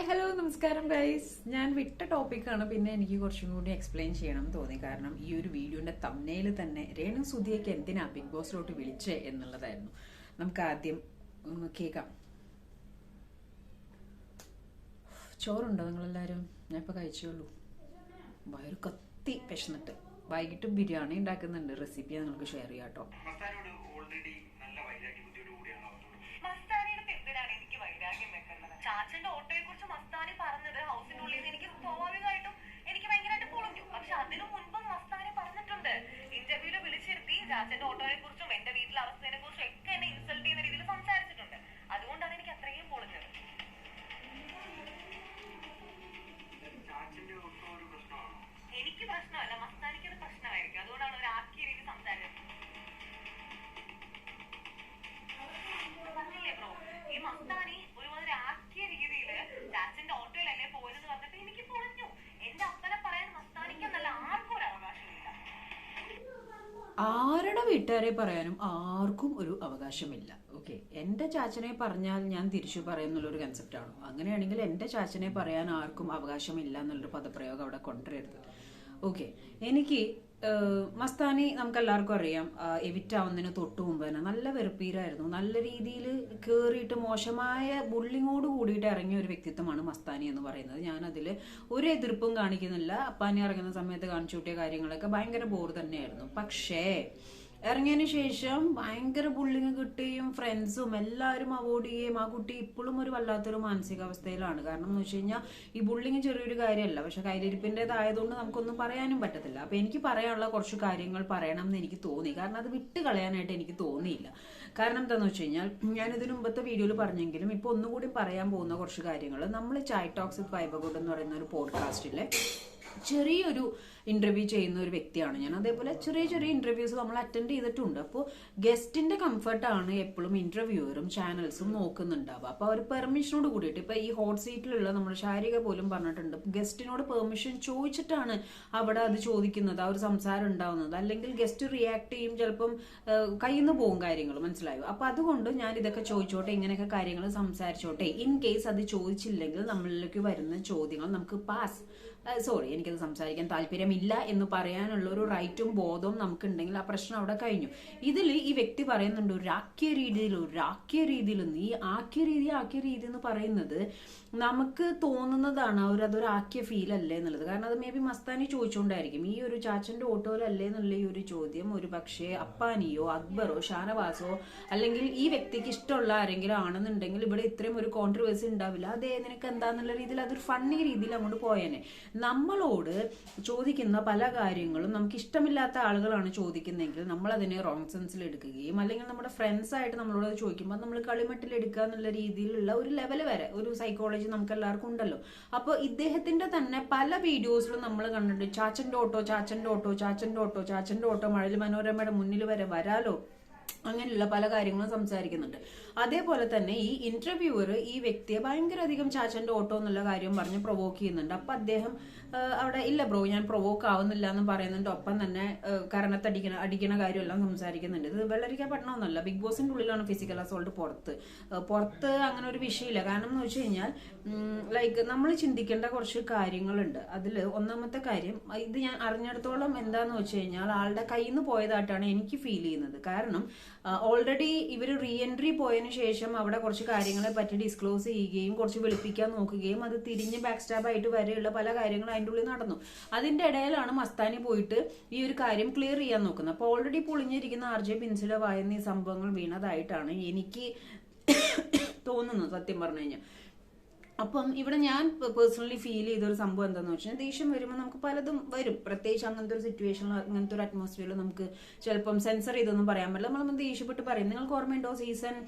Hi hello നമസ്കാരം guys. ഞാൻ വിട്ട ടോപ്പിക്കാണ്, പിന്നെ എനിക്ക് കുറച്ചും കൂടി എക്സ്പ്ലെയിൻ ചെയ്യണം എന്ന് തോന്നി. കാരണം ഈ ഒരു വീഡിയോന്റെ തമ്മിൽ തന്നെ രേണു സുധിയൊക്കെ എന്തിനാ ബിഗ് ബോസിലോട്ട് വിളിച്ചേ എന്നുള്ളതായിരുന്നു. നമുക്ക് ആദ്യം ഒന്ന് കേൾക്കാം. ചോറുണ്ടോ നിങ്ങളെല്ലാവരും? ഞാൻ ഇപ്പോൾ കഴിച്ചോളൂ. വയറ് കത്തി വിശന്നിട്ട്. വൈകിട്ട് ബിരിയാണി ഉണ്ടാക്കുന്നുണ്ട്, റെസിപ്പി നിങ്ങൾക്ക് ഷെയർ ചെയ്യാം കേട്ടോ. ചാച്ചന്റെ ഓട്ടോയെ കുറിച്ച് മസ്താനി പറഞ്ഞത് ഹൗസിനുള്ളിൽ നിന്ന് എനിക്ക് സ്വാഭാവികമായിട്ടും എനിക്ക് ഭയങ്കരമായിട്ട് പൊളിഞ്ഞു. പക്ഷെ അതിനു മുൻപും മസ്താനി പറഞ്ഞിട്ടുണ്ട്, ഇന്റർവ്യൂല് വിളിച്ചിരുത്തി ചാച്ചന്റെ ഓട്ടോയെ കുറിച്ചും എന്റെ വീട്ടിലെ അവസ്ഥയെ കുറിച്ചും ഒക്കെ എന്നെ ഇൻസൾട്ട് ചെയ്യുന്ന രീതിയിൽ സംസാരിച്ചിട്ടുണ്ട്. അതുകൊണ്ടാണ് എനിക്ക് അത്രയും പൊളിഞ്ഞത്. എനിക്ക് പ്രശ്നമല്ല, മസ്താനിക്ക് അത് പ്രശ്നമായിരിക്കും. അതുകൊണ്ടാണ് ഒരു ആക്കിയ രീതി സംസാരിച്ചത്. പറഞ്ഞില്ലേ ബ്രോ, ഈ മസ്താനി ഒരുമാതിരി ആക്കിയ രീതിയില് ചാച്ചന്റെ ഓട്ടോയിലല്ലേ പോയെന്ന് പറഞ്ഞിട്ട് എനിക്ക് പൊളിഞ്ഞു. എന്റെ അപ്പനെ പറയാൻ മസ്താനിക്കെന്നല്ല ആർക്കും ഒരു അവകാശമില്ല. ആരുടെ വീട്ടുകാരെ പറയാനും ആർക്കും ഒരു അവകാശമില്ല. ഓക്കെ, എന്റെ ചാച്ചനെ പറഞ്ഞാൽ ഞാൻ തിരിച്ചു പറയുന്നുള്ളൊരു കൺസെപ്റ്റാണോ? അങ്ങനെയാണെങ്കിൽ എന്റെ ചാച്ചനെ പറയാൻ ആർക്കും അവകാശമില്ല എന്നുള്ളൊരു പദപ്രയോഗം അവിടെ കൊണ്ടുവരരുത്. ഓക്കെ, എനിക്ക് മസ്താനി നമുക്ക് എല്ലാവർക്കും അറിയാം, എവിറ്റ് ആവുന്നതിന് തൊട്ട് മുമ്പ് തന്നെ നല്ല വെറുപ്പീരായിരുന്നു. നല്ല രീതിയിൽ കയറിയിട്ട് മോശമായ ബുള്ളിങ്ങോട് കൂടിയിട്ട് ഇറങ്ങിയ ഒരു വ്യക്തിത്വമാണ് മസ്താനി എന്ന് പറയുന്നത്. ഞാനതിൽ ഒരു എതിർപ്പും കാണിക്കുന്നില്ല. അപ്പാനി ഇറങ്ങുന്ന സമയത്ത് കാണിച്ചു കൂട്ടിയ കാര്യങ്ങളൊക്കെ ഭയങ്കര ബോർ തന്നെയായിരുന്നു. പക്ഷേ ഇറങ്ങിയതിന് ശേഷം ഭയങ്കര ബുള്ളിങ് കിട്ടുകയും ഫ്രണ്ട്സും എല്ലാവരും അവോയ്ഡ് ചെയ്യുകയും ആ കുട്ടി ഇപ്പോഴും ഒരു വല്ലാത്തൊരു മാനസികാവസ്ഥയിലാണ്. കാരണം എന്ന് വെച്ച് കഴിഞ്ഞാൽ ഈ ബുള്ളിങ് ചെറിയൊരു കാര്യമല്ല, പക്ഷെ കയ്യിലിരിപ്പിൻ്റെതായതുകൊണ്ട് നമുക്കൊന്നും പറയാനും പറ്റത്തില്ല. അപ്പൊ എനിക്ക് പറയാനുള്ള കുറച്ച് കാര്യങ്ങൾ പറയണം എന്ന് എനിക്ക് തോന്നി. കാരണം അത് വിട്ട് കളയാനായിട്ട് എനിക്ക് തോന്നിയില്ല. കാരണം എന്താണെന്ന് വെച്ച് കഴിഞ്ഞാൽ ഞാൻ ഇതിനു മുമ്പത്തെ വീഡിയോയിൽ പറഞ്ഞെങ്കിലും ഇപ്പൊ ഒന്നുകൂടി പറയാൻ പോകുന്ന കുറച്ച് കാര്യങ്ങൾ, നമ്മൾ ചായ് ടോക്സ് വിത്ത് വൈബഗുഡ് എന്ന് പറയുന്ന ഒരു പോഡ്കാസ്റ്റിലെ ചെറിയൊരു ഇന്റർവ്യൂ ചെയ്യുന്ന ഒരു വ്യക്തിയാണ് ഞാൻ. അതേപോലെ ചെറിയ ചെറിയ ഇന്റർവ്യൂസ് നമ്മൾ അറ്റൻഡ് ചെയ്തിട്ടുണ്ട്. അപ്പോൾ ഗസ്റ്റിന്റെ കംഫർട്ടാണ് എപ്പോഴും ഇന്റർവ്യൂവറും ചാനൽസും നോക്കുന്നുണ്ടാവുക. അപ്പോൾ അവർ പെർമിഷനോട് കൂടിയിട്ട്, ഇപ്പൊ ഈ ഹോട്ട് സീറ്റിലുള്ള നമ്മുടെ ശാരിക പോലും പറഞ്ഞിട്ടുണ്ട്, ഗസ്റ്റിനോട് പെർമിഷൻ ചോദിച്ചിട്ടാണ് അവിടെ അത് ചോദിക്കുന്നത്, ആ ഒരു സംസാരം ഉണ്ടാവുന്നത്. അല്ലെങ്കിൽ ഗസ്റ്റ് റിയാക്ട് ചെയ്യും, ചിലപ്പം കയ്യിൽ നിന്ന് പോകും കാര്യങ്ങൾ, മനസ്സിലായോ? അപ്പൊ അതുകൊണ്ട് ഞാൻ ഇതൊക്കെ ചോദിച്ചോട്ടെ, ഇങ്ങനെയൊക്കെ കാര്യങ്ങൾ സംസാരിച്ചോട്ടെ. ഇൻ കേസ് അത് ചോദിച്ചില്ലെങ്കിൽ നമ്മളിലേക്ക് വരുന്ന ചോദ്യങ്ങൾ നമുക്ക് എനിക്കത് സംസാരിക്കാൻ താല്പര്യമില്ല എന്ന് പറയാനുള്ള ഒരു റൈറ്റും ബോധവും നമുക്കുണ്ടെങ്കിൽ ആ പ്രശ്നം അവിടെ കഴിഞ്ഞു. ഇതിൽ ഈ വ്യക്തി പറയുന്നുണ്ട് ഒരു ആക്കിയ രീതിയിൽ ഈ ആക്കിയ രീതി എന്ന് പറയുന്നത് നമുക്ക് തോന്നുന്നതാണ്, അതൊരു ആക്കിയ ഫീൽ അല്ലേ എന്നുള്ളത്. കാരണം അത് മേ ബി മസ്താനി ചോദിച്ചുകൊണ്ടായിരിക്കും. ഈ ഒരു ചാച്ചന്റെ ഓട്ടോയിലല്ലേ എന്നുള്ള ഈ ഒരു ചോദ്യം ഒരു പക്ഷേ അപ്പാനിയോ അക്ബറോ ഷാനവാസോ അല്ലെങ്കിൽ ഈ വ്യക്തിക്ക് ഇഷ്ടമുള്ള ആരെങ്കിലും ആണെന്നുണ്ടെങ്കിൽ ഇവിടെ ഇത്രയും ഒരു കോൺട്രവേഴ്സി ഉണ്ടാവില്ല. അതേ നിനക്ക് എന്താന്നുള്ള രീതിയിൽ അതൊരു ഫണ്ണി രീതിയിൽ അങ്ങോട്ട് പോയേനെ. നമ്മളോട് ചോദിക്കുന്ന പല കാര്യങ്ങളും നമുക്ക് ഇഷ്ടമില്ലാത്ത ആളുകളാണ് ചോദിക്കുന്നതെങ്കിൽ നമ്മൾ അതിനെ റോങ് സെൻസിൽ എടുക്കുകയും, അല്ലെങ്കിൽ നമ്മുടെ ഫ്രണ്ട്സ് ആയിട്ട് നമ്മളോട് ചോദിക്കുമ്പോൾ നമ്മൾ കളിമട്ടിൽ എടുക്കുക എന്നുള്ള രീതിയിലുള്ള ഒരു ലെവൽ വരെ ഒരു സൈക്കോളജി നമുക്ക് എല്ലാവർക്കും ഉണ്ടല്ലോ. അപ്പോൾ ഇദ്ദേഹത്തിന്റെ തന്നെ പല വീഡിയോസിലും നമ്മൾ കണ്ടിട്ടുണ്ട്, ചാച്ചന്റെ ഓട്ടോ മഴവിൽ മനോരമയുടെ മുന്നിൽ വരെ വരാലോ, അങ്ങനെയുള്ള പല കാര്യങ്ങളും സംസാരിക്കുന്നുണ്ട്. അതേപോലെ തന്നെ ഈ ഇന്റർവ്യൂവർ ഈ വ്യക്തിയെ ഭയങ്കര അധികം ചാച്ചന്റെ ഓട്ടോ എന്നുള്ള കാര്യം പറഞ്ഞ് പ്രൊവോക്ക് ചെയ്യുന്നുണ്ട്. അപ്പൊ അദ്ദേഹം അവിടെ ഇല്ല ബ്രോ ഞാൻ പ്രൊവോക്ക് ആവുന്നില്ല എന്ന് പറയുന്നുണ്ട്. ഒപ്പം തന്നെ അടിക്കണ കാര്യമെല്ലാം സംസാരിക്കുന്നുണ്ട്. ഇത് വെള്ളരിക്ക പട്ടണമൊന്നുമല്ല, ബിഗ് ബോസിന്റെ ഉള്ളിലാണ് ഫിസിക്കൽ അസോൾട്ട്. പുറത്ത് അങ്ങനെ ഒരു വിഷയമില്ല. കാരണം എന്ന് വെച്ച് കഴിഞ്ഞാൽ ലൈക്ക് നമ്മൾ ചിന്തിക്കേണ്ട കുറച്ച് കാര്യങ്ങളുണ്ട്. അതിൽ ഒന്നാമത്തെ കാര്യം, ഇത് ഞാൻ അറിഞ്ഞിടത്തോളം എന്താന്ന് വെച്ച് കഴിഞ്ഞാൽ ആളുടെ കയ്യിൽ നിന്ന് പോയതായിട്ടാണ് എനിക്ക് ഫീൽ ചെയ്യുന്നത്. കാരണം ഓൾറെഡി ഇവർ റീ എൻട്രി പോയതിനു ശേഷം അവിടെ കുറച്ച് കാര്യങ്ങളെ പറ്റി ഡിസ്ക്ലോസ് ചെയ്യുകയും കുറച്ച് വെളുപ്പിക്കാൻ നോക്കുകയും അത് തിരിഞ്ഞ് ബാക്ക് സ്റ്റാബ് ആയിട്ട് വരെയുള്ള പല കാര്യങ്ങളും അതിൻ്റെ ഉള്ളിൽ നടന്നു. അതിന്റെ ഇടയിലാണ് മസ്താനി പോയിട്ട് ഈ ഒരു കാര്യം ക്ലിയർ ചെയ്യാൻ നോക്കുന്നത്. അപ്പോൾ ഓൾറെഡി പൊളിഞ്ഞിരിക്കുന്ന RJ ബിൻസിലെ വായന ഈ സംഭവങ്ങൾ വീണതായിട്ടാണ് എനിക്ക് തോന്നുന്നത്, സത്യം പറഞ്ഞു കഴിഞ്ഞാൽ. അപ്പം ഇവിടെ ഞാൻ പേഴ്സണലി ഫീൽ ചെയ്തൊരു സംഭവം എന്താണെന്ന് വെച്ചാൽ, ദേഷ്യം വരുമ്പോൾ നമുക്ക് പലതും വരും. പ്രത്യേകിച്ച് അങ്ങനത്തെ ഒരു സിറ്റുവേഷനിൽ, അങ്ങനത്തെ ഒരു അറ്റ്മോസ്ഫിയറിൽ നമുക്ക് ചിലപ്പം സെൻസർ ചെയ്തൊന്നും പറയാൻ പറ്റില്ല. നമ്മൾ ദേഷ്യപ്പെട്ട് പറയും. നിങ്ങൾക്ക് ഓർമ്മയുണ്ടോ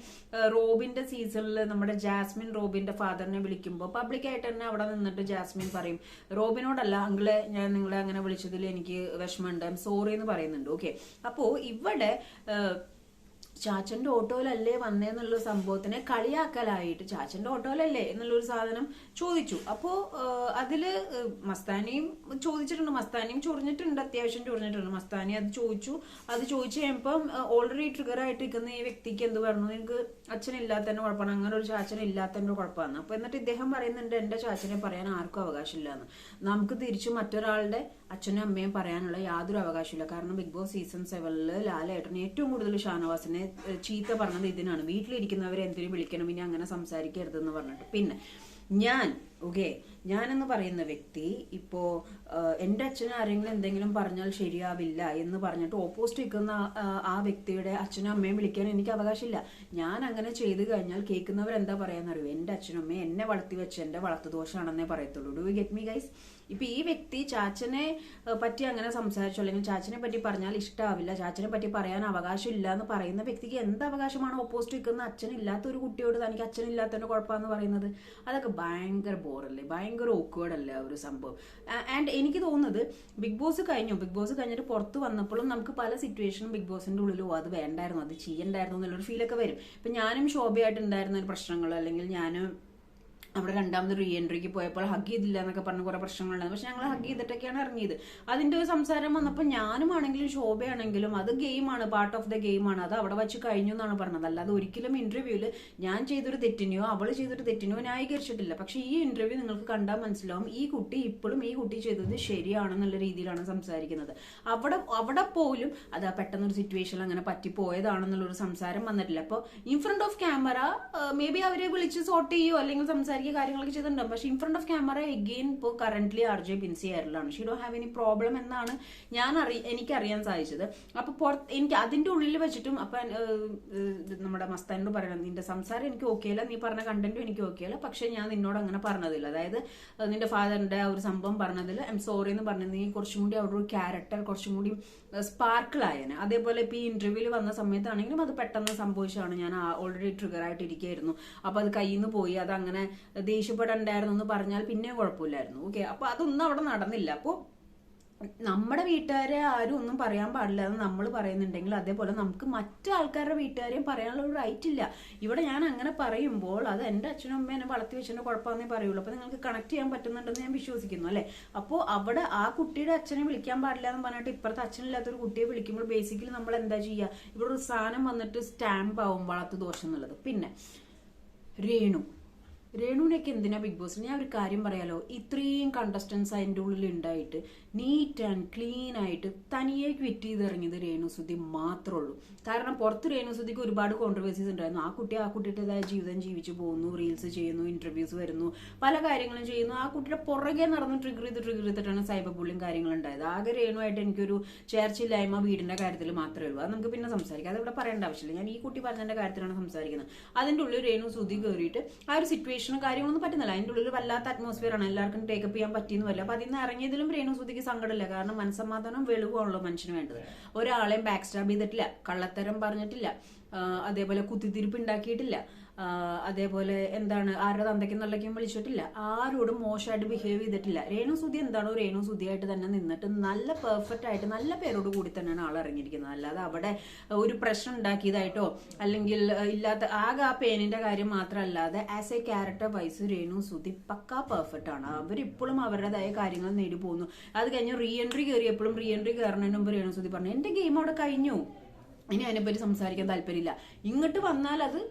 റോബിന്റെ സീസണിൽ നമ്മുടെ ജാസ്മിൻ റോബിന്റെ ഫാദറിനെ വിളിക്കുമ്പോൾ പബ്ലിക്കായിട്ട് തന്നെ അവിടെ നിന്നിട്ട് ജാസ്മിൻ പറയും, റോബിനോടല്ല അങ്കിളെ ഞാൻ നിങ്ങളെ അങ്ങനെ വിളിച്ചതിൽ എനിക്ക് വിഷമമുണ്ട്, ഐ എം സോറി എന്ന് പറയുന്നുണ്ട്. ഓക്കെ, അപ്പോ ഇവിടെ ചാച്ചന്റെ ഓട്ടോയിലല്ലേ വന്നേന്നുള്ള സംഭവത്തിനെ കളിയാക്കലായിട്ട് ചാച്ചന്റെ ഓട്ടോയിലല്ലേ എന്നുള്ളൊരു സാധനം ചോദിച്ചു. അപ്പോ അതില് മസ്താനിയും ചോദിച്ചിട്ടുണ്ട്, മസ്താനിയും ചൊറിഞ്ഞിട്ടുണ്ട്, അത്യാവശ്യം ചൊറിഞ്ഞിട്ടുണ്ട്. മസ്താനി അത് ചോദിച്ചു. അത് ചോദിച്ചു കഴിയുമ്പം ഓൾറെഡി ട്രിഗർ ആയിട്ടിരിക്കുന്ന ഈ വ്യക്തിക്ക് എന്ത് പറഞ്ഞു, എനിക്ക് അച്ഛനില്ലാത്തതിന്റെ കുഴപ്പമാണ്, അങ്ങനെ ഒരു ചാച്ചൻ ഇല്ലാത്തതിന്റെ കുഴപ്പമാണ്. അപ്പൊ എന്നിട്ട് ഇദ്ദേഹം പറയുന്നുണ്ട് എന്റെ ചാച്ചനെ പറയാൻ ആർക്കും അവകാശമില്ല എന്ന്. നമുക്ക് തിരിച്ചു മറ്റൊരാളുടെ അച്ഛനും അമ്മയും പറയാനുള്ള യാതൊരു അവകാശമില്ല. കാരണം ബിഗ് ബോസ് സീസൺ 7 ലാലേട്ടന് ഏറ്റവും കൂടുതൽ ഷാനവാസിനെ ചീത്ത പറഞ്ഞത് ഇതിനാണ്, വീട്ടിലിരിക്കുന്നവരെ എന്തിനു വിളിക്കണം, ഇനി അങ്ങനെ സംസാരിക്കരുതെന്ന് പറഞ്ഞിട്ട്. പിന്നെ ഞാനെന്ന് പറയുന്ന വ്യക്തി ഇപ്പോ എന്റെ അച്ഛനും ആരെങ്കിലും എന്തെങ്കിലും പറഞ്ഞാൽ ശരിയാവില്ല എന്ന് പറഞ്ഞിട്ട് ഓപ്പോസിറ്റ് നിൽക്കുന്ന ആ വ്യക്തിയുടെ അച്ഛനും അമ്മയും വിളിക്കാൻ എനിക്ക് അവകാശമില്ല. ഞാൻ അങ്ങനെ ചെയ്തു കഴിഞ്ഞാൽ കേൾക്കുന്നവർ എന്താ പറയാന്നറിയോ, എന്റെ അച്ഛനും അമ്മയും എന്നെ വളർത്തി വെച്ച് എന്റെ വളർത്തുദോഷമാണെന്നേ പറയത്തുള്ളൂ. Do you get me guys? ഇപ്പൊ ഈ വ്യക്തി ചാച്ചനെ പറ്റി അങ്ങനെ സംസാരിച്ചു, അല്ലെങ്കിൽ ചാച്ചനെ പറ്റി പറഞ്ഞാൽ ഇഷ്ടാവില്ല, ചാച്ചനെ പറ്റി പറയാൻ അവകാശമില്ല എന്ന് പറയുന്ന വ്യക്തിക്ക് എന്ത് അവകാശമാണ് ഓപ്പോസിറ്റ് നിൽക്കുന്ന അച്ഛനില്ലാത്ത ഒരു കുട്ടിയോട് തനിക്ക് അച്ഛനില്ലാത്തതിന്റെ കുഴപ്പമെന്ന് പറയുന്നത്? അതൊക്കെ ഭയങ്കര ബോറല്ലേ, ഭയങ്കര ഓക്വേർഡ് അല്ലേ ആ ഒരു സംഭവം. ആൻഡ് എനിക്ക് തോന്നുന്നത് ബിഗ് ബോസ് കഴിഞ്ഞിട്ട് പുറത്ത് വന്നപ്പോഴും നമുക്ക് പല സിറ്റുവേഷനും ബിഗ് ബോസിന്റെ ഉള്ളിലോ അത് വേണ്ടായിരുന്നു, അത് ചെയ്യണ്ടായിരുന്നു എന്നുള്ളൊരു ഫീലൊക്കെ വരും. ഇപ്പൊ ഞാനും ശോഭയായിട്ടുണ്ടായിരുന്ന ഒരു പ്രശ്നങ്ങൾ, അല്ലെങ്കിൽ ഞാനും അവിടെ രണ്ടാമത് റീ എൻട്രിക്ക് പോയപ്പോൾ ഹഗ് ചെയ്തില്ല എന്നൊക്കെ പറഞ്ഞ കുറെ പ്രശ്നങ്ങളുണ്ടായിരുന്നു. പക്ഷെ ഞങ്ങൾ ഹഗ് ചെയ്തിട്ടൊക്കെയാണ് ഇറങ്ങിയത്. അതിന്റെ ഒരു സംസാരം വന്നപ്പോൾ ഞാനും ആണെങ്കിലും ശോഭയാണെങ്കിലും അത് ഗെയിമാണ്, പാർട്ട് ഓഫ് ദ ഗെയിമാണ്, അത് അവിടെ വെച്ച് കഴിഞ്ഞു എന്നാണ് പറഞ്ഞത്. അല്ലാതെ ഒരിക്കലും ഇന്റർവ്യൂവിൽ ഞാൻ ചെയ്തൊരു തെറ്റിനെയോ അവൾ ചെയ്തൊരു തെറ്റിനെയോ ന്യായീകരിച്ചിട്ടില്ല. പക്ഷെ ഈ ഇന്റർവ്യൂ നിങ്ങൾക്ക് കണ്ടാൽ മനസ്സിലാവും ഈ കുട്ടി ഇപ്പോഴും ഈ കുട്ടി ചെയ്തത് ശരിയാണെന്നുള്ള രീതിയിലാണ് സംസാരിക്കുന്നത്. അവിടെ പോലും അത് പെട്ടെന്നൊരു സിറ്റുവേഷൻ അങ്ങനെ പറ്റിപ്പോയതാണെന്നുള്ളൊരു സംസാരം വന്നിട്ടില്ല. അപ്പോൾ in front of camera maybe അവരെ വിളിച്ച് സോർട്ട് ചെയ്യോ അല്ലെങ്കിൽ സംസാരിക്കുക കാര്യങ്ങളൊക്കെ ചെയ്തിട്ടുണ്ടാവും. പക്ഷെ in front of camera again ഇപ്പോൾ കറന്റ്ലി RJ ബിൻസി എയറിലാണ്. She don't have any problem എന്നാണ് എനിക്കറിയാൻ സാധിച്ചത്. അപ്പൊ എനിക്ക് അതിന്റെ ഉള്ളിൽ വെച്ചിട്ടും അപ്പൊ നമ്മുടെ മസ്താനോട് പറയണം, നിന്റെ സംസാരം എനിക്ക് ഓക്കെ അല്ല, നീ പറഞ്ഞ കണ്ടന്റും എനിക്ക് ഓക്കെ അല്ല, പക്ഷെ ഞാൻ നിന്നോട് അങ്ങനെ പറഞ്ഞതില്ല, അതായത് നിന്റെ ഫാദറിന്റെ ആ ഒരു സംഭവം പറഞ്ഞതിൽ ഐ എം സോറി എന്ന് പറഞ്ഞത് നീ കുറച്ചും കൂടി അവിടെ ഒരു ക്യാരക്ടർ കുറച്ചും കൂടി സ്പാർക്കിൾ ആയേനെ. അതേപോലെ ഇപ്പൊ ഈ ഇന്റർവ്യൂവിൽ വന്ന സമയത്താണെങ്കിലും അത് പെട്ടെന്ന് സംഭവിച്ചതാണ്. ഞാൻ ഓൾറെഡി ട്രിഗർ ആയിട്ട് ഇരിക്കുകയായിരുന്നു. അപ്പൊ അത് കയ്യിൽ നിന്ന് പോയി, അത് അങ്ങനെ ദേഷ്യപ്പെടണ്ടായിരുന്നു എന്ന് പറഞ്ഞാൽ പിന്നെയും കുഴപ്പമില്ലായിരുന്നു. അപ്പൊ അതൊന്നും അവിടെ നടന്നില്ല. അപ്പൊ നമ്മുടെ വീട്ടുകാരെ ആരും ഒന്നും പറയാൻ പാടില്ല എന്ന് നമ്മൾ പറയുന്നുണ്ടെങ്കിൽ അതേപോലെ നമുക്ക് മറ്റു ആൾക്കാരുടെ വീട്ടുകാരെയും പറയാനുള്ള ഒരു റൈറ്റ് ഇല്ല. ഇവിടെ ഞാൻ അങ്ങനെ പറയുമ്പോൾ അത് എന്റെ അച്ഛനും അമ്മയും എന്നെ വളർത്തി വെച്ചതിന്റെ കുഴപ്പമെന്നേ പറയുള്ളൂ. അപ്പൊ നിങ്ങൾക്ക് കണക്ട് ചെയ്യാൻ പറ്റുന്നുണ്ടെന്ന് ഞാൻ വിശ്വസിക്കുന്നു, അല്ലെ? അപ്പോൾ അവിടെ ആ കുട്ടിയുടെ അച്ഛനെ വിളിക്കാൻ പാടില്ല എന്ന് പറഞ്ഞിട്ട് ഇപ്പുറത്തെ അച്ഛനില്ലാത്തൊരു കുട്ടിയെ വിളിക്കുമ്പോൾ ബേസിക്കലി നമ്മൾ എന്താ ചെയ്യുക? ഇവിടെ ഒരു സാധനം വന്നിട്ട് സ്റ്റാമ്പ് ആവും വളർത്തു ദോഷം എന്നുള്ളത്. പിന്നെ രേണുവിനൊക്കെ എന്തിനാ ബിഗ് ബോസ്? ഞാൻ ഒരു കാര്യം പറയാലോ, ഇത്രയും കണ്ടസ്റ്റൻസ് അതിൻ്റെ ഉള്ളിൽ ഉണ്ടായിട്ട് നീറ്റ് ആൻഡ് ക്ലീൻ ആയിട്ട് തനിയെ ക്വിറ്റ് ചെയ്തിറങ്ങിയത് രേണുസുതി മാത്രമേ ഉള്ളൂ. കാരണം പുറത്ത് രേണുസുതിക്ക് ഒരുപാട് കോൺട്രവേഴ്സീസ് ഉണ്ടായിരുന്നു. ആ കുട്ടിയുടേതായ ജീവിതം ജീവിച്ചു പോകുന്നു, റീൽസ് ചെയ്യുന്നു, ഇന്റർവ്യൂസ് വരുന്നു, പല കാര്യങ്ങളും ചെയ്യുന്നു. ആ കുട്ടിയുടെ പുറകെ നടന്ന് ട്രിഗർ ചെയ്തിട്ടാണ് സൈബർ ബുള്ളിങ് കാര്യങ്ങളുണ്ടായത്. ആകെ രേണുവായിട്ട് എനിക്കൊരു ചേർച്ചില്ലായ്മ വീടിന്റെ കാര്യത്തിൽ മാത്രമേ ഉള്ളൂ. അത് നമുക്ക് പിന്നെ സംസാരിക്കാം, അതിവിടെ പറയേണ്ട ആവശ്യമില്ല. ഞാൻ ഈ കുട്ടി പറഞ്ഞതിന്റെ കാര്യത്തിലാണ് സംസാരിക്കുന്നത്. അതിൻ്റെ ഉള്ളിൽ രേണുസുതി കയറിയിട്ട് ആ ഒരു സിറ്റുവേഷൻ കാര്യങ്ങളൊന്നും പറ്റുന്നില്ല. അതിൻ്റെ ഉള്ളിൽ വല്ലാത്ത അറ്റ്മോസ്ഫിയർ ആണ്, എല്ലാവർക്കും ടേക്കപ്പ് ചെയ്യാൻ പറ്റിയെന്ന് വരില്ല. അപ്പൊ അതിൽ നിന്ന് ഇറങ്ങിയതിലും രേണുസുതിക്ക് സങ്കടമില്ല. കാരണം മനസ്സമാധാനം വെളിവാണല്ലോ മനുഷ്യന് വേണ്ടത്. ഒരാളെയും ബാക്ക് സ്റ്റാബ് ചെയ്തിട്ടില്ല, കള്ളത്തരം പറഞ്ഞിട്ടില്ല, അതേപോലെ കുത്തിത്തിരിപ്പ് ഉണ്ടാക്കിയിട്ടില്ല, അതേപോലെ എന്താണ് ആരുടെ തന്തയ്ക്കും നല്ലയ്ക്കും വിളിച്ചിട്ടില്ല, ആരോടും മോശമായിട്ട് ബിഹേവ് ചെയ്തിട്ടില്ല. രേണുസുതി എന്താണോ രേണുസുതിയായിട്ട് തന്നെ നിന്നിട്ട് നല്ല പെർഫെക്റ്റ് ആയിട്ട് നല്ല പേരോട് കൂടി തന്നെയാണ് ആൾ ഇറങ്ങിയിരിക്കുന്നത്. അല്ലാതെ അവിടെ ഒരു പ്രശ്നം ഉണ്ടാക്കിയതായിട്ടോ അല്ലെങ്കിൽ ഇല്ലാത്ത ആകെ ആ പേനിന്റെ കാര്യം മാത്രമല്ലാതെ ആസ് എ ക്യാരക്ടർ വൈസ് രേണുസുതി പക്കാ പെർഫെക്റ്റ് ആണ്. അവരിപ്പോഴും അവരുടേതായ കാര്യങ്ങൾ നേടി പോകുന്നു. അത് കഴിഞ്ഞ് റീ എൻട്രി കയറിയപ്പോഴും റീ എൻട്രി കയറുന്നതിന് മുമ്പ് രേണുസുതി പറഞ്ഞു എന്റെ ഗെയിം അവിടെ കഴിഞ്ഞു, ഇനി അതിനെപ്പറ്റി സംസാരിക്കാൻ താല്പര്യമില്ല, ഇങ്ങോട്ട് വന്നാൽ അത്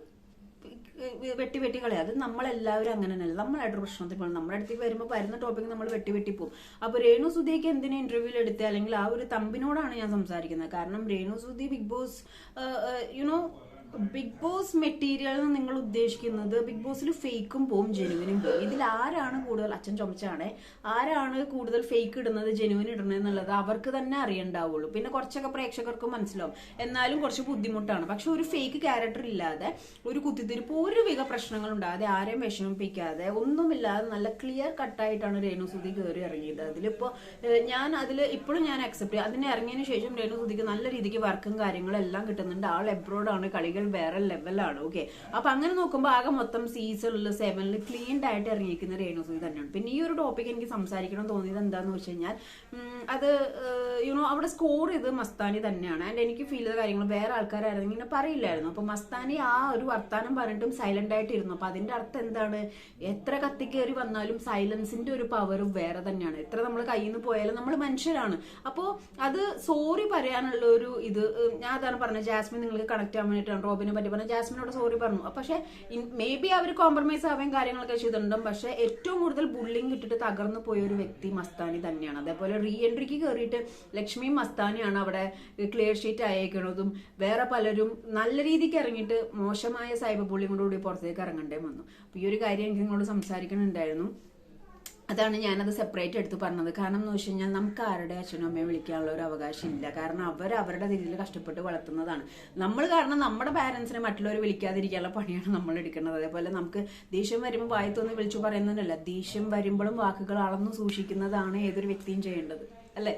വെട്ടി കളയാം. അത് നമ്മളെല്ലാവരും അങ്ങനെ തന്നെയല്ല. നമ്മളായിട്ട് പ്രശ്നത്തിൽ പോകും, നമ്മുടെ അടുത്തേക്ക് വരുമ്പോൾ വരുന്ന ടോപ്പിക് നമ്മൾ വെട്ടി പോകും. അപ്പൊ രേണുസുതിയൊക്കെ എന്തിനാ ഇന്റർവ്യൂവിൽ എടുത്ത്, അല്ലെങ്കിൽ ആ ഒരു തമ്പിനോടാണ് ഞാൻ സംസാരിക്കുന്നത്. കാരണം രേണുസുതി Bigg Boss Bigg Boss material നിങ്ങൾ ഉദ്ദേശിക്കുന്നത് ബിഗ് ബോസിൽ ഫേക്കും പോവും ജെനുവിനും പോവും. ഇതിൽ ആരാണ് കൂടുതൽ, അച്ഛൻ ചുമച്ചാണേ, ആരാണ് കൂടുതൽ ഫേക്ക് ഇടുന്നത് ജെനുവിൻ ഇടുന്നത് എന്നുള്ളത് അവർക്ക് തന്നെ അറിയണ്ടാവുള്ളൂ. പിന്നെ കുറച്ചൊക്കെ പ്രേക്ഷകർക്ക് മനസ്സിലാവും, എന്നാലും കുറച്ച് ബുദ്ധിമുട്ടാണ്. പക്ഷെ ഒരു ഫേക്ക് ക്യാരക്ടർ ഇല്ലാതെ ഒരു കുത്തിത്തിരിപ്പ് ഒരുവിധ പ്രശ്നങ്ങൾ ഉണ്ടാകാതെ ആരെയും വിഷമിപ്പിക്കാതെ ഒന്നുമില്ലാതെ നല്ല ക്ലിയർ കട്ടായിട്ടാണ് രേണുസുതി കയറി ഇറങ്ങിയത്. അതിലിപ്പോ ഇപ്പോഴും ഞാൻ അക്സെപ്റ്റ് ചെയ്യും. അതിന് ഇറങ്ങിയതിനു ശേഷം രേണുസുതിക്ക് നല്ല രീതിക്ക് വർക്കും കാര്യങ്ങളും എല്ലാം കിട്ടുന്നുണ്ട്. ആൾ എബ്രോഡാണ്, കളികൾ വേറെ ലെവലാണ്. അപ്പൊ അങ്ങനെ നോക്കുമ്പോൾ ആകെ മൊത്തം സീസണിൽ 7 ക്ലീൻഡ് ആയിട്ട് ഇറങ്ങിയിരിക്കുന്ന രേണുസുതി തന്നെയാണ്. പിന്നെ ഈ ഒരു ടോപ്പിക് എനിക്ക് സംസാരിക്കണം തോന്നിയത് എന്താന്ന് വെച്ച് കഴിഞ്ഞാൽ അത് അവിടെ സ്കോർ ചെയ്ത് മസ്താനി തന്നെയാണ്. ആൻഡ് എനിക്ക് ഫീൽ ചെയ്ത കാര്യങ്ങൾ വേറെ ആൾക്കാരായിരുന്നു ഇങ്ങനെ പറയില്ലായിരുന്നു. അപ്പൊ മസ്താനി ആ ഒരു വർത്താനം പറഞ്ഞിട്ടും സൈലന്റ് ആയിട്ട് ഇരുന്നു. അപ്പൊ അതിന്റെ അർത്ഥം എന്താണ്? എത്ര കത്തിക്കേറി വന്നാലും സൈലൻസിന്റെ ഒരു പവറും വേറെ തന്നെയാണ്. എത്ര നമ്മൾ കയ്യിൽ നിന്ന് പോയാലും നമ്മൾ മനുഷ്യരാണ്. അപ്പോൾ അത് സോറി പറയാനുള്ള ഒരു ഇത് ഞാൻ അതാണ് പറഞ്ഞത്. ജാസ്മിൻ നിങ്ങൾക്ക് കണക്ട് ആവാൻ വേണ്ടിയിട്ടാണ് റോബിനെ പറ്റി പറഞ്ഞത്. ജാസ്മിനോട് സോറി പറഞ്ഞു. പക്ഷെ മേ ബി അവർ കോംപ്രമൈസ് ആവാൻ കാര്യങ്ങളൊക്കെ ചെയ്തിട്ടുണ്ടും. പക്ഷെ ഏറ്റവും കൂടുതൽ ബുള്ളിങ് ഇട്ടിട്ട് തകർന്നു പോയ ഒരു വ്യക്തി മസ്താനി തന്നെയാണ്. അതേപോലെ റീ എൻട്രിക്ക് കയറിയിട്ട് ലക്ഷ്മി മസ്താനിയാണ് അവിടെ ക്ലിയർ ഷീറ്റ് അയക്കുന്നതും. വേറെ പലരും നല്ല രീതിക്ക് ഇറങ്ങിയിട്ട് മോശമായ സൈബർ ബുള്ളിങ്ങോടുകൂടി പുറത്തേക്ക് ഇറങ്ങേണ്ടേ വന്നു. അപ്പൊ ഈ ഒരു കാര്യം എനിക്ക് നിങ്ങളോട് സംസാരിക്കുന്നുണ്ടായിരുന്നു. അതാണ് ഞാനത് സെപ്പറേറ്റ് എടുത്ത് പറഞ്ഞത്. കാരണം എന്ന് വെച്ച് കഴിഞ്ഞാൽ നമുക്ക് ആരുടെ അച്ഛനും അമ്മയും വിളിക്കാനുള്ള ഒരു അവകാശം ഇല്ല. കാരണം അവർ അവരുടെ രീതിയിൽ കഷ്ടപ്പെട്ട് വളർത്തുന്നതാണ്. നമ്മൾ കാരണം നമ്മുടെ പാരൻസിനെ മറ്റുള്ളവർ വിളിക്കാതിരിക്കാനുള്ള പണിയാണ് നമ്മൾ എടുക്കുന്നത്. അതേപോലെ നമുക്ക് ദേഷ്യം വരുമ്പോൾ വായത്തൊന്ന് വിളിച്ചു പറയുന്നതല്ല, ദേഷ്യം വരുമ്പോഴും വാക്കുകൾ അളന്നു സൂക്ഷിക്കുന്നതാണ് ഏതൊരു വ്യക്തിയും ചെയ്യേണ്ടത്, അല്ലേ?